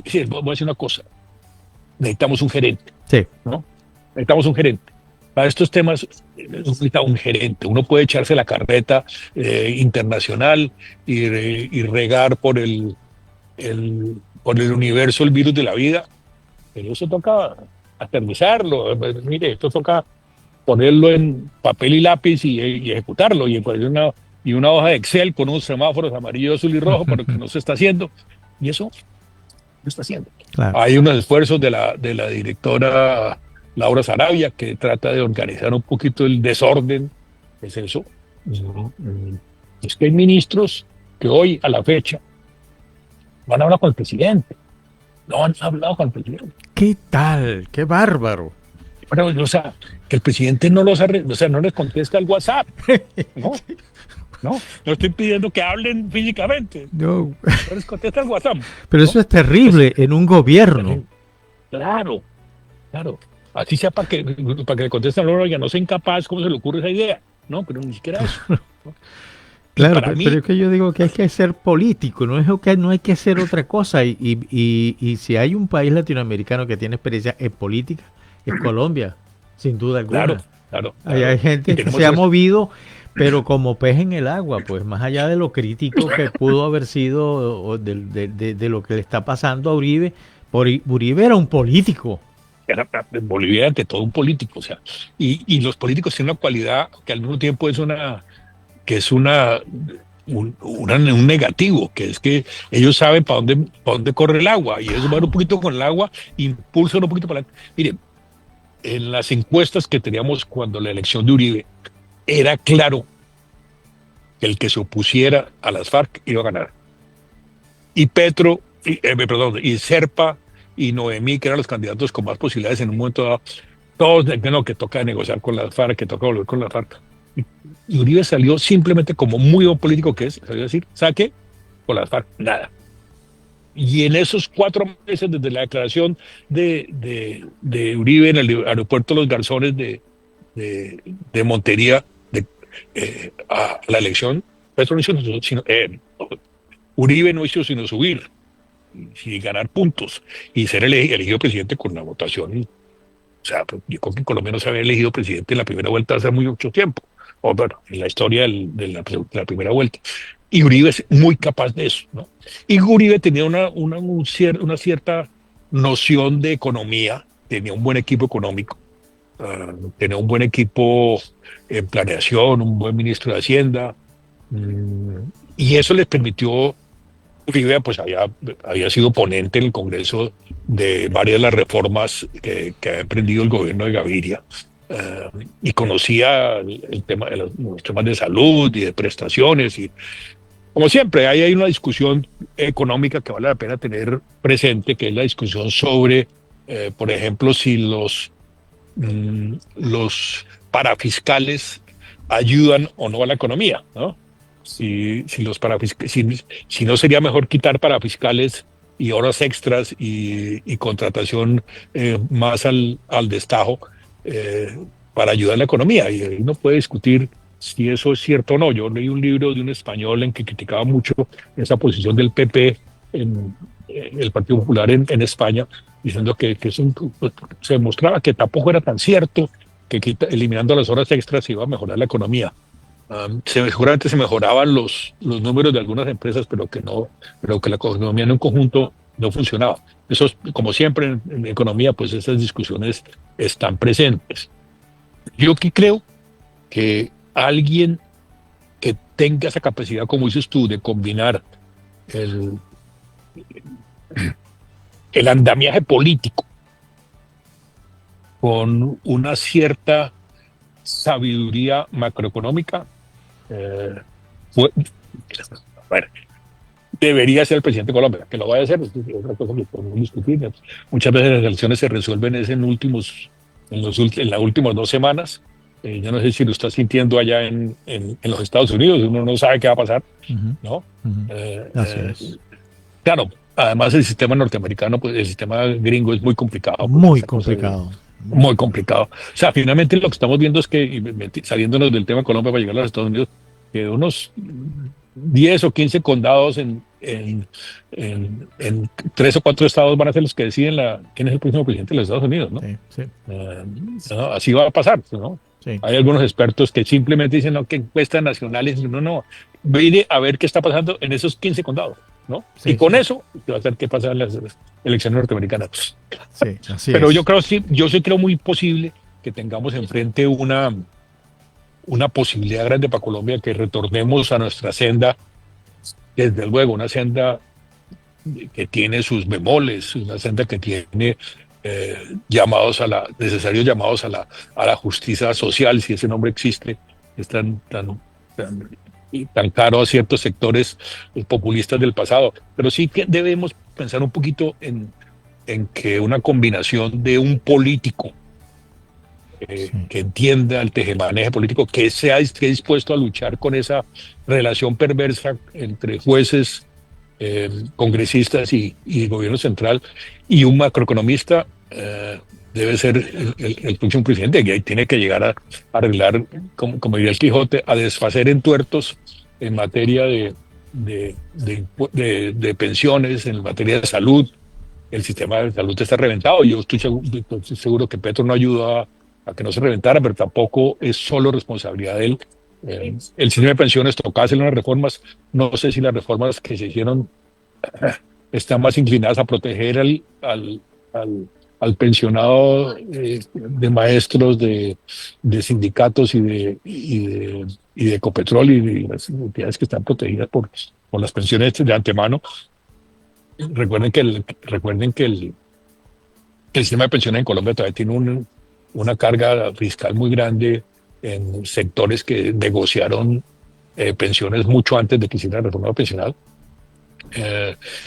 Sí, voy a decir una cosa, necesitamos un gerente, Sí, ¿no? Necesitamos un gerente. Para estos temas necesita un gerente. Uno puede echarse la carreta internacional y regar por el universo el virus de la vida, pero eso toca aterrizarlo. Mire, esto toca ponerlo en papel y lápiz y ejecutarlo, y una hoja de Excel con unos semáforos amarillo, azul y rojo, pero que no se está haciendo. Y eso ¿Qué está haciendo? Claro. Hay unos esfuerzos de la directora Laura Sarabia, que trata de organizar un poquito el desorden. ¿Es eso? Es que hay ministros que hoy, a la fecha, no han hablado con el presidente. No han hablado con el presidente. ¿Qué tal? ¡Qué bárbaro! Pero, o sea, que el presidente no o sea, no les contesta el WhatsApp. No, no estoy pidiendo que hablen físicamente. No. No les contesta el WhatsApp. Pero eso es terrible en un gobierno. Claro. Así sea para que le contesten, no, ya no sea incapaz, ¿cómo se le ocurre esa idea? No, pero ni siquiera eso. ¿No? Claro, pero es que yo digo que hay que ser político, no es que no hay que hacer otra cosa. Y si hay un país latinoamericano que tiene experiencia en política, es Colombia, sin duda alguna. Claro. Hay gente que se ha movido, pero como pez en el agua, pues más allá de lo crítico que pudo haber sido o de lo que le está pasando a Uribe, Uribe era un político. Era Bolivia ante todo un político, o sea, y los políticos tienen una cualidad que al mismo tiempo es un negativo, que es que ellos saben para dónde corre el agua, y ellos van un poquito con el agua, impulsan un poquito para adelante. Miren, en las encuestas que teníamos cuando la elección de Uribe, era claro que el que se opusiera a las FARC iba a ganar. Y Petro, y Serpa y Noemí, que eran los candidatos con más posibilidades en un momento dado, todos que toca negociar con las FARC, que toca volver con las FARC. Y Uribe salió simplemente como muy buen político que es, salió a decir, saque con las FARC, nada. Y en esos 4 meses desde la declaración de Uribe en el aeropuerto Los Garzones de Montería a la elección, Petro no hizo sino, Uribe no hizo sino subir y ganar puntos y ser elegido presidente con una votación. O sea, yo creo que en Colombia no se había elegido presidente en la primera vuelta hace mucho tiempo, o bueno, en la historia de la primera vuelta. Y Uribe es muy capaz de eso, ¿no? Y Uribe tenía una cierta noción de economía, tenía un buen equipo económico, tenía un buen equipo en planeación, un buen ministro de Hacienda, y eso les permitió. Uribe pues había sido ponente en el Congreso de varias de las reformas que ha emprendido el gobierno de Gaviria, y conocía el tema de los temas de salud y de prestaciones, y como siempre hay una discusión económica que vale la pena tener presente, que es la discusión sobre, por ejemplo, si los parafiscales ayudan o no a la economía, ¿no? Si no sería mejor quitar parafiscales y horas extras y contratación más al destajo para ayudar a la economía. Y uno puede discutir si eso es cierto o no. Yo leí un libro de un español en que criticaba mucho esa posición del PP en el Partido Popular en España, diciendo que se demostraba que tampoco era tan cierto que eliminando las horas extras se iba a mejorar la economía. Seguramente se mejoraban los números de algunas empresas, pero que la economía en un conjunto no funcionaba. Eso, como siempre en economía, pues esas discusiones están presentes. Yo aquí creo que alguien que tenga esa capacidad, como dices tú, de combinar el andamiaje político con una cierta sabiduría macroeconómica, bueno, debería ser el presidente de Colombia. Que lo vaya a hacer es otra cosa que podemos discutir. Muchas veces las elecciones se resuelven en las últimas 2 semanas. Yo no sé si lo está sintiendo allá en los Estados Unidos. Uno no sabe qué va a pasar, ¿no? Así es. Claro, además el sistema norteamericano, pues el sistema gringo es muy complicado. Muy complicado. Muy complicado. O sea, finalmente lo que estamos viendo es que, saliéndonos del tema Colombia para llegar a los Estados Unidos, que unos 10 o 15 condados en 3 o 4 estados van a ser los que deciden quién es el próximo presidente de los Estados Unidos, ¿no? Sí. ¿No? Así va a pasar, ¿no? Sí. Hay algunos expertos que simplemente dicen, no, que encuestas nacionales, no, viene a ver qué está pasando en esos 15 condados, ¿no? Sí, y con eso va a ser qué pasa en las elecciones norteamericanas. Sí, así Pero es. yo sí creo muy posible que tengamos enfrente una posibilidad grande para Colombia, que retornemos a nuestra senda, desde luego una senda que tiene sus bemoles, una senda que tiene llamados necesarios llamados a la justicia social, si ese nombre existe, es tan caro a ciertos sectores populistas del pasado. Pero sí que debemos pensar un poquito en que una combinación de un político Sí. que entienda el tejemaneje político, que esté dispuesto a luchar con esa relación perversa entre jueces, congresistas y gobierno central, y un macroeconomista debe ser el próximo presidente, que ahí tiene que llegar a arreglar, como diría el Quijote, a desfacer en en materia de pensiones, en materia de salud. El sistema de salud está reventado. Yo estoy seguro que Petro no ayudó a que no se reventara, pero tampoco es solo responsabilidad de él. El sistema de pensiones tocaba hacer unas reformas. No sé si las reformas que se hicieron están más inclinadas a proteger al, al pensionado de maestros, de sindicatos y de Ecopetrol y de las entidades que están protegidas por las pensiones de antemano. Recuerden que el sistema de pensiones en Colombia todavía tiene una carga fiscal muy grande en sectores que negociaron pensiones mucho antes de que hiciera la reforma pensional.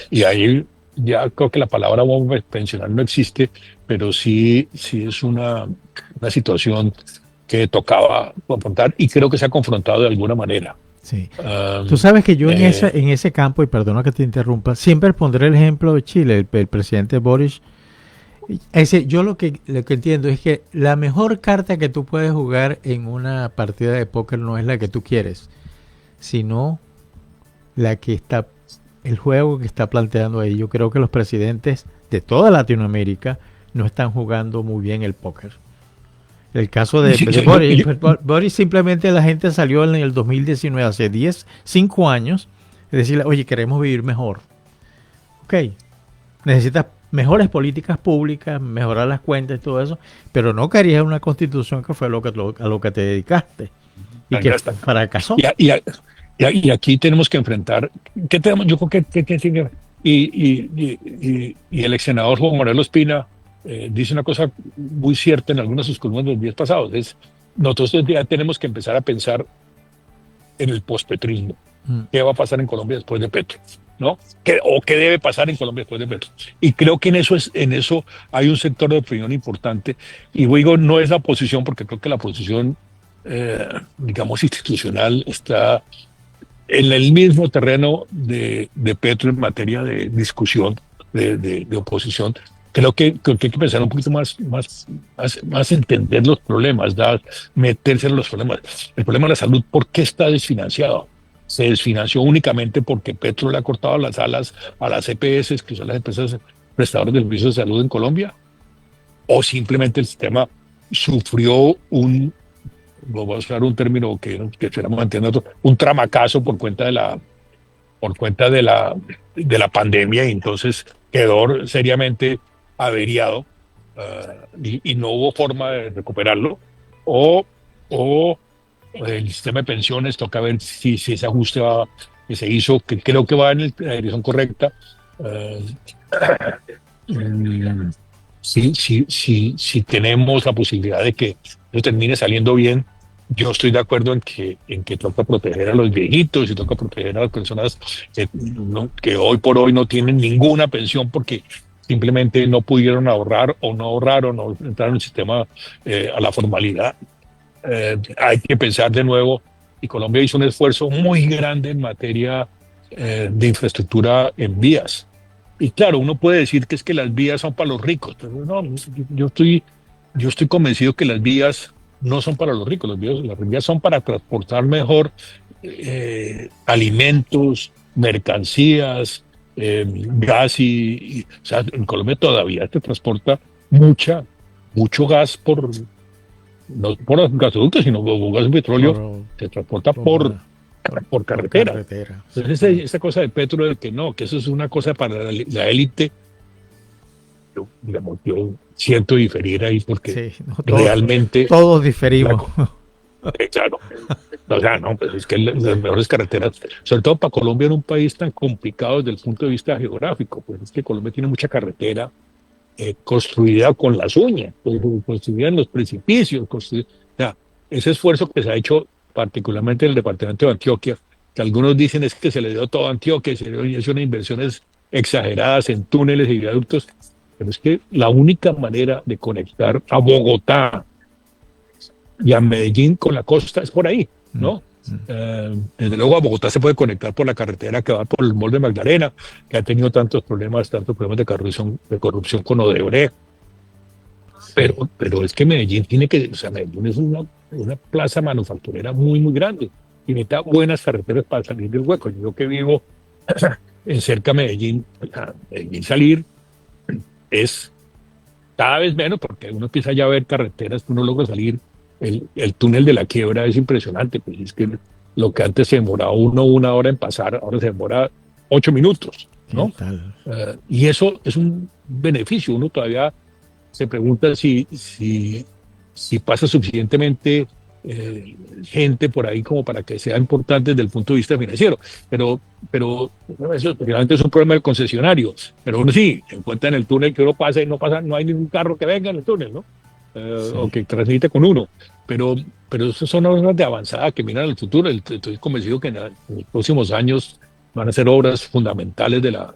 Y ahí ya creo que la palabra bomba pensional no existe, pero sí es una situación que tocaba confrontar y creo que se ha confrontado de alguna manera. Sí. Tú Um, sabes que yo eh, en ese campo, y perdona que te interrumpa, siempre pondré el ejemplo de Chile, el presidente Boris. Yo lo que entiendo es que la mejor carta que tú puedes jugar en una partida de póker no es la que tú quieres, sino la que está, el juego que está planteando ahí. Yo creo que los presidentes de toda Latinoamérica no están jugando muy bien el póker. El caso sí, de Boris, Boris simplemente la gente salió en el 2019, hace 5 años, es decir, oye, queremos vivir mejor. Ok, necesitas mejores políticas públicas, mejorar las cuentas y todo eso, pero no querías una constitución que fue a lo que te dedicaste y que ya está. fracasó. Y, a- y, a- y aquí tenemos que enfrentar, ¿qué tenemos? Yo creo que tiene y el ex senador Juan Manuel Ospina dice una cosa muy cierta en algunos de sus columnas de los días pasados, es nosotros ya tenemos que empezar a pensar en el pospetrismo. Mm, ¿Qué va a pasar en Colombia después de Petro? ¿No? ¿O qué debe pasar en Colombia después de Petro? Y creo que en eso hay un sector de opinión importante. Y digo, no es la oposición, porque creo que la oposición, digamos, institucional está en el mismo terreno de Petro en materia de discusión, de oposición. Creo que hay que pensar un poquito más entender los problemas, meterse en los problemas. El problema de la salud, ¿por qué está desfinanciado? Se desfinanció únicamente porque Petro le ha cortado las alas a las EPS, que son las empresas prestadoras de servicios de salud en Colombia, o simplemente el sistema sufrió vamos a usar un término que esperamos entender, un tramacazo por cuenta de la pandemia, y entonces quedó seriamente averiado, y no hubo forma de recuperarlo, o, o el sistema de pensiones, toca ver si ese ajuste que se hizo, que creo que va en la dirección correcta. eh, mm, si tenemos la posibilidad de que eso termine saliendo bien, yo estoy de acuerdo en que toca proteger a los viejitos y toca proteger a las personas que hoy por hoy no tienen ninguna pensión porque simplemente no pudieron ahorrar o no ahorraron o entraron en el sistema a la formalidad. Hay que pensar de nuevo, y Colombia hizo un esfuerzo muy grande en materia de infraestructura en vías. Y claro, uno puede decir que es que las vías son para los ricos, pero no, yo estoy convencido que las vías no son para los ricos, las vías son para transportar mejor alimentos, mercancías, gas o sea, en Colombia todavía se transporta mucho gas no por los gasoductos, sino por gas y petróleo, por, se transporta por, por por carretera. carretera, Entonces, exactamente. esa cosa de Petro de que no, que eso es una cosa para la élite, digamos, yo siento diferir ahí porque Sí, no, realmente todos la, diferimos. Claro. O sea, no, pues es que las mejores carreteras, sobre todo para Colombia, en un país tan complicado desde el punto de vista geográfico, pues es que Colombia tiene mucha carretera construida con las uñas, pues, construida en los precipicios, construida, o sea, ese esfuerzo que se ha hecho particularmente en el departamento de Antioquia, que algunos dicen es que se le dio todo a Antioquia, se le hizo unas inversiones exageradas en túneles y viaductos, pero es que la única manera de conectar a Bogotá y a Medellín con la costa es por ahí, ¿no? Desde luego a Bogotá se puede conectar por la carretera que va por el Mall de Magdalena, que ha tenido tantos problemas de corrupción con Odebrecht, pero es que Medellín tiene que, o sea, Medellín es una plaza manufacturera muy, muy grande y necesita buenas carreteras para salir del hueco. Yo que vivo en cerca de Medellín, Medellín salir es cada vez menos porque uno empieza ya a ver carreteras que uno logra salir. El túnel de la Quiebra es impresionante, pues es que lo que antes se demoraba una hora en pasar, ahora se demora 8 minutos, ¿no? Y eso es un beneficio. Uno todavía se pregunta si pasa suficientemente gente por ahí como para que sea importante desde el punto de vista financiero. Pero eso realmente es un problema del concesionario. Pero uno sí encuentra en el túnel que uno pasa y no hay ningún carro que venga en el túnel, ¿no? O que transite con uno. Pero esas son obras de avanzada que miran al futuro. Estoy convencido que en los próximos años van a ser obras fundamentales de la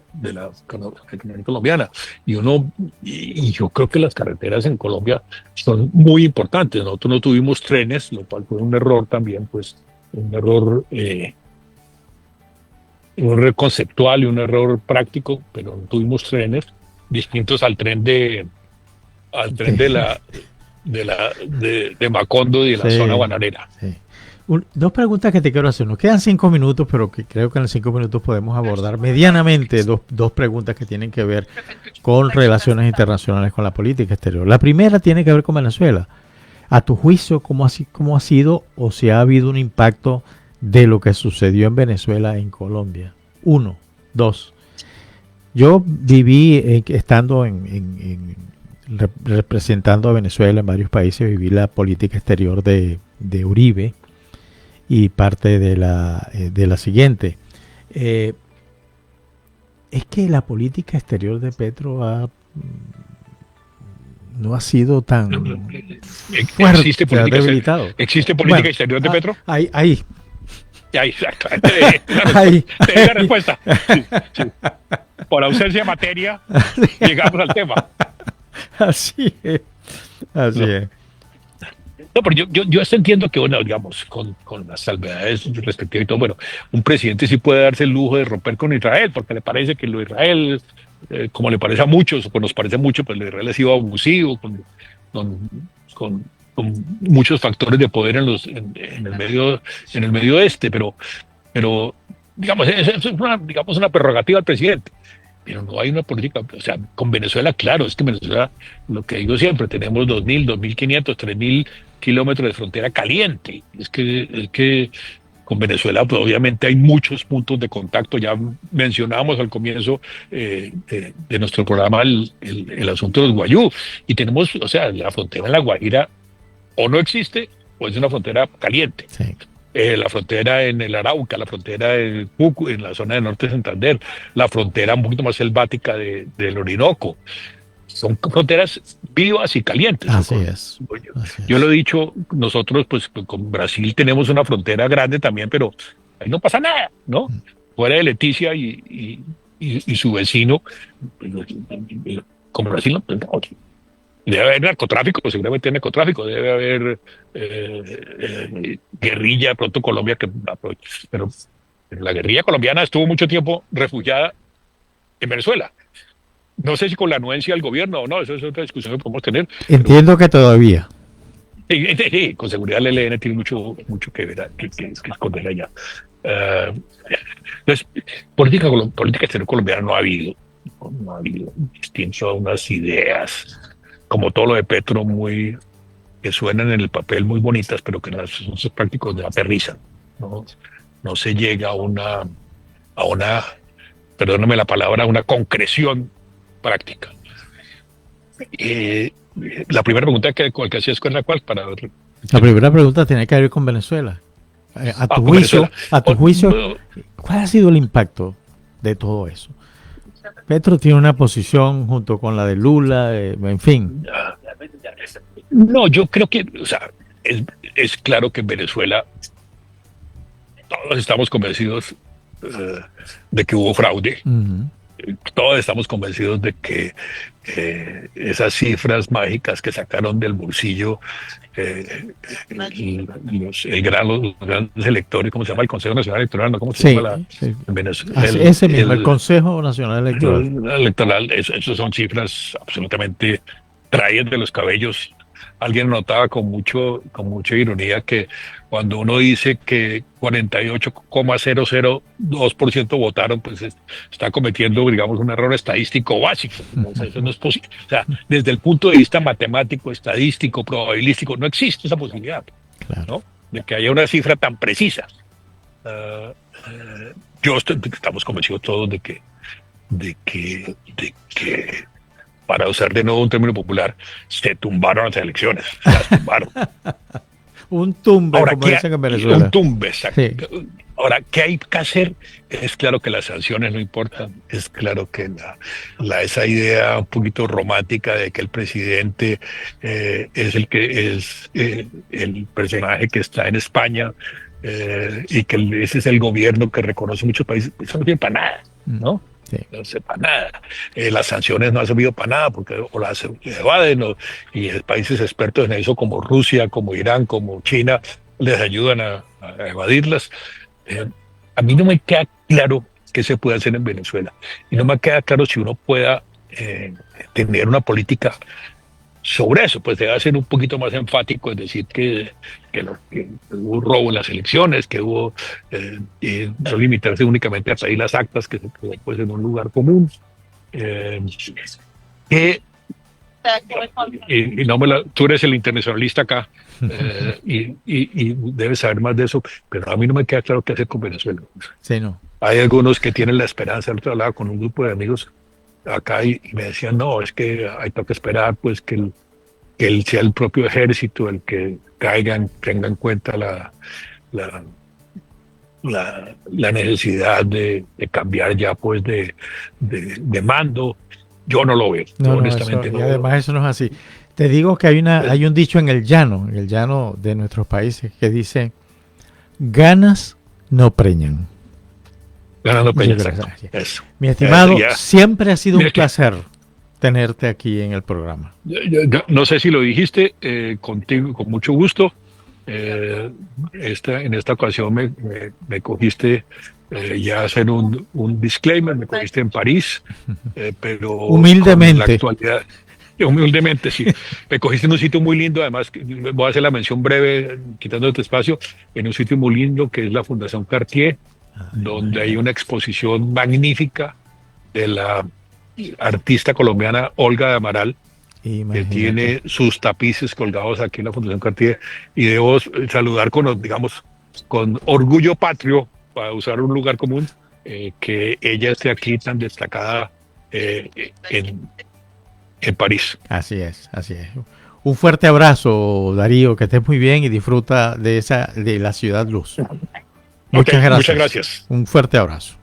economía colombiana. Y yo creo que las carreteras en Colombia son muy importantes. Nosotros no tuvimos trenes, lo cual fue un error también, pues un error conceptual y un error práctico, pero no tuvimos trenes distintos al tren de Macondo y de la zona bananera. Sí. Dos preguntas que te quiero hacer. Nos quedan 5 minutos, pero que creo que en los 5 minutos podemos abordar medianamente dos preguntas que tienen que ver con relaciones internacionales, con la política exterior. La primera tiene que ver con Venezuela. A tu juicio, ¿cómo ha sido o si ha habido un impacto de lo que sucedió en Venezuela en Colombia? 1, 2. Yo viví estando representando a Venezuela en varios países, viví la política exterior de Uribe y parte de la siguiente. Es que la política exterior de Petro no ha sido tan fuerte, ¿Existe política, debilitado. ¿Existe política exterior de Petro? Ahí. Exactamente. Te di la respuesta. Sí. Por ausencia de materia, llegamos al tema. Así es. Así es. No, pero yo hasta entiendo que, bueno, digamos, con las salvedades respectivas y todo, bueno, un presidente sí puede darse el lujo de romper con Israel, porque le parece que lo de Israel, como le parece a muchos, o nos parece mucho, pues lo de Israel ha sido abusivo, con muchos factores de poder en el medio oeste, pero digamos, es una prerrogativa del presidente. Pero no hay una política, o sea, con Venezuela, claro, es que Venezuela, lo que digo siempre, tenemos 2.000, 2.500, 3.000 kilómetros de frontera caliente. Es que con Venezuela, pues, obviamente hay muchos puntos de contacto. Ya mencionábamos al comienzo de nuestro programa el asunto de los guayú. Y tenemos, o sea, la frontera en La Guajira o no existe o es una frontera caliente. Sí. La frontera en el Arauca, la frontera en Pucu, en la zona del norte de Santander, la frontera un poquito más selvática del Orinoco. Son fronteras vivas y calientes. Así es. Yo lo he dicho, nosotros pues con Brasil tenemos una frontera grande también, pero ahí no pasa nada, ¿no? Fuera de Leticia y su vecino, con Brasil no, pues, no. Debe haber narcotráfico, seguramente hay narcotráfico, debe haber guerrilla, de pronto Colombia, pero la guerrilla colombiana estuvo mucho tiempo refugiada en Venezuela. No sé si con la anuencia del gobierno o no, eso es otra discusión que podemos tener. Entiendo que todavía. Sí, con seguridad el ELN tiene mucho que ver, que esconder allá. Entonces, política exterior colombiana no ha habido distinto a unas ideas, como todo lo de Petro, que suenan en el papel muy bonitas, pero que en los asuntos prácticos aterrizan. No se llega a una, perdóname la palabra, a una concreción práctica. La primera pregunta que hacías con la cual, para La primera pregunta tiene que ver con Venezuela. A tu juicio, ¿cuál ha sido el impacto de todo eso? Petro tiene una posición junto con la de Lula, en fin. No, yo creo que, o sea, es claro que en Venezuela todos estamos convencidos de que hubo fraude. Uh-huh. Todos estamos convencidos de que esas cifras mágicas que sacaron del bolsillo los grandes electores, ¿cómo se llama? El Consejo Nacional Electoral, ¿no? ¿Cómo se llama sí. en Venezuela? Ese mismo, el Consejo Nacional Electoral. Eso son cifras absolutamente traídas de los cabellos. Alguien notaba con mucha ironía que cuando uno dice que 48,002% votaron, pues está cometiendo, digamos, un error estadístico básico. O sea, eso no es posible. O sea, desde el punto de vista matemático, estadístico, probabilístico, no existe esa posibilidad, claro, ¿no? De que haya una cifra tan precisa. Estamos convencidos todos de que para usar de nuevo un término popular, se tumbaron las elecciones, las tumbaron. Un tumbe, ahora, como dicen en Venezuela. Un tumbe, exacto. Sí. Ahora, ¿qué hay que hacer? Es claro que las sanciones no importan, es claro que esa idea un poquito romántica de que el presidente es el personaje que está en España y que ese es el gobierno que reconoce muchos países, eso no sirve para nada, ¿no? Sí. No sirve para nada. Las sanciones no han servido para nada porque o las evaden y países expertos en eso como Rusia, como Irán, como China les ayudan a evadirlas. A mí no me queda claro qué se puede hacer en Venezuela y no me queda claro si uno pueda tener una política sobre eso, pues debe ser un poquito más enfático, es decir, que hubo robo en las elecciones, que hubo, y no limitarse únicamente a pedir las actas, que se quedó pues en un lugar común, y no tú eres el internacionalista acá, y debes saber más de eso, pero a mí no me queda claro qué hacer con Venezuela. Sí, no. Hay algunos que tienen la esperanza, el otro lado con un grupo de amigos acá y me decían, no, es que hay que esperar pues que él sea el propio ejército el que tenga en cuenta la necesidad de cambiar ya pues de mando. Yo no lo veo, honestamente. Y además eso no es así. Te digo que hay un dicho en el llano de nuestros países que dice, ganas no preñan. Ganando peñas, eso. Mi estimado, siempre ha sido un placer tenerte aquí en el programa. No sé si lo dijiste, contigo, con mucho gusto. En esta ocasión me cogiste ya hacer un disclaimer, me cogiste en París, pero humildemente. Con la actualidad, humildemente, sí. Me cogiste en un sitio muy lindo, además voy a hacer la mención breve, quitando este espacio, en un sitio muy lindo que es la Fundación Cartier, donde hay una exposición magnífica de la artista colombiana Olga de Amaral, que tiene sus tapices colgados aquí en la Fundación Cartier, y debo saludar con orgullo patrio, para usar un lugar común, que ella esté aquí tan destacada en París. Así es. Un fuerte abrazo, Darío, que estés muy bien y disfruta de la Ciudad Luz. Muchas gracias. Muchas gracias. Un fuerte abrazo.